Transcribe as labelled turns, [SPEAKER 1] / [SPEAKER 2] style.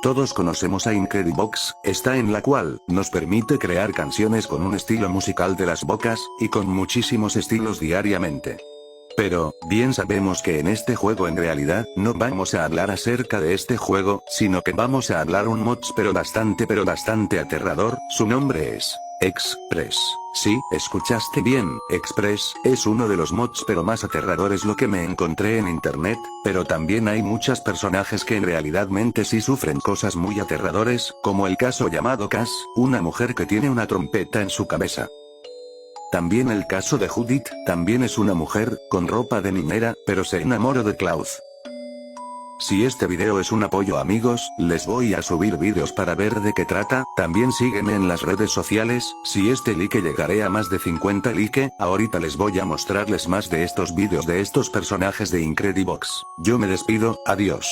[SPEAKER 1] Todos conocemos a Incredibox, esta en la cual nos permite crear canciones con un estilo musical de las bocas, y con muchísimos estilos diariamente. Pero, bien sabemos que en este juego en realidad no vamos a hablar acerca de este juego, sino que vamos a hablar un mods pero bastante aterrador, su nombre es Express. Sí, escuchaste bien, Express es uno de los mods pero más aterradores lo que me encontré en internet, pero también hay muchos personajes que en realidadmente sí sufren cosas muy aterradores, como el caso llamado Cass, una mujer que tiene una trompeta en su cabeza. También el caso de Judith, también es una mujer, con ropa de niñera, pero se enamoró de Klaus. Si este video es un apoyo amigos, les voy a subir vídeos para ver de qué trata, también sígueme en las redes sociales, si este like llegaré a más de 50 like, ahorita les voy a mostrarles más de estos vídeos de estos personajes de Incredibox. Yo me despido, adiós.